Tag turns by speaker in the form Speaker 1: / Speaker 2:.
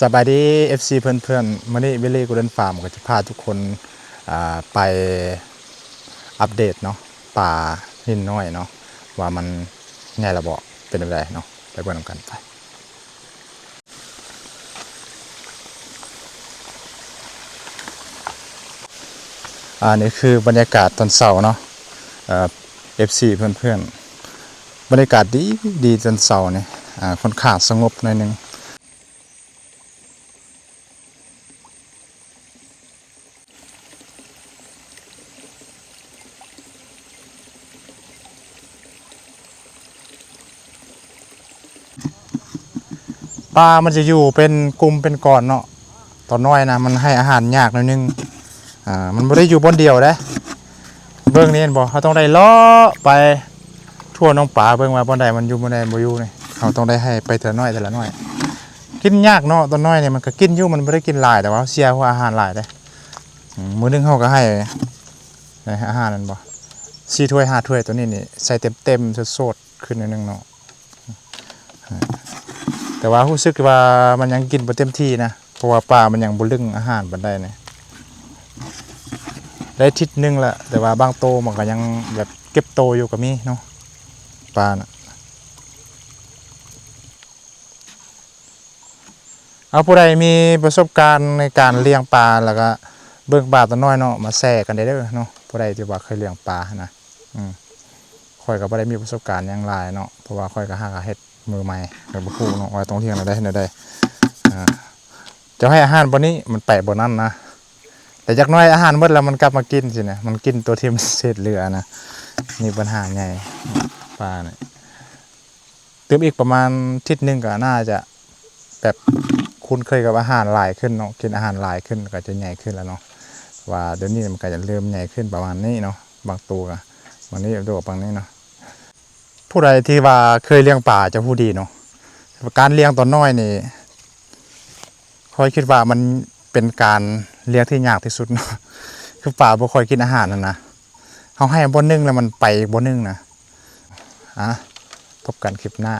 Speaker 1: สบายดี FC เพื่อนๆมื่อนี้วิลลี่กูเดินฟาร์มก็จะพาทุกคนไปอัปเดตเนาะป่าหินน้อยเนาะว่ามันไงระบอกเป็นอะไรเนาะไปเบิ่งกันไปนี่คือบรรยากาศตอนเช้าเนาะFC เพื่อนๆบรรยากาศดีดีตอนเช้าเนี่ยค่อนข้างสงบหน่อยนึงปลามันจะอยู่เป็นกลุ่มเป็นก้อนเนาะตอนน้อยนะมันให้อาหารยากหน่อยนึงมันไม่ได้อยู่บนเดียวนะเบื้องนี้เห็นบ่เขาต้องได้ล้อไปทั่วน้องป่าเบื้องว่าบนใดมันอยู่บนใดบ่อยู่นี่เขาต้องได้ให้ไปแต่ละน้อยแต่ละน้อยกินยากเนาะตอนน้อยเนี่ยมันก็กินอยู่มันไม่ได้กินหลายแต่ว่าเสียหัวอาหารหลายเลยมื้อนึงเขาก็ให้อาหารนั่นบ่4 ถ้วย 5 ถ้วยตัวนี้นี่ใส่เต็มๆสดๆขึ้นนิดนึงเนาะแต่ว่ารู้สึกว่ามันยังกินบ่เต็มที่นะเพราะว่าปลามันยังบ่ลึงอาหารปานใดนี่ได้ทิศนึงละแต่ว่าบางโตมันก็ยังแบบเก็บโตอยู่ก็มีเนาะปลาน่ะเอาผู้ใดมีประสบการณ์ในการเลี้ยงปลาแล้วก็เบิ่งปลาตัวน้อยเนาะมาแชร์กันได้เด้อเนาะผู้ใดที่ว่าเคยเลี้ยงปลานะค่อยก็บ่ได้มีประสบการณ์หยังหลายเนาะเพราะว่าค่อยก็หาเฮ็ดมือใหม่ก็บ่ฮู้เนาะว่าต้องเลี้ยงได้จะให้อาหารบ่นี้มันแปลกบ่นั้นนะแต่จักน้อยอาหารหมดแล้วมันกลับมากินสินะมันกินตัวที่มันเศษเหลือนะมีปัญหาใหญ่ปลาเนี่ยเติมอีกประมาณทิศนึงก็น่าจะแบบคุ้นเคยกับอาหารหลายขึ้นเนาะกินอาหารหลายขึ้นก็จะใหญ่ขึ้นแล้วเนาะว่าเดี๋ยวนี้มันก็จะเริ่มใหญ่ขึ้นประมาณนี้เนาะบางตัวบางนี้ตัวบางนี้เนาะผู้ใดที่ว่าเคยเลี้ยงปลาจะผู้ดีเนาะการเลี้ยงตอนน้อยนี่ค่อยคิดว่ามันเป็นการเลี้ยงที่ยากที่สุดเนาะคือปลาบ่ค่อยกินอาหารนะเขาให้บ่นึ่งแล้วมันไปบ่นึ่งนะพบกันคลิปหน้า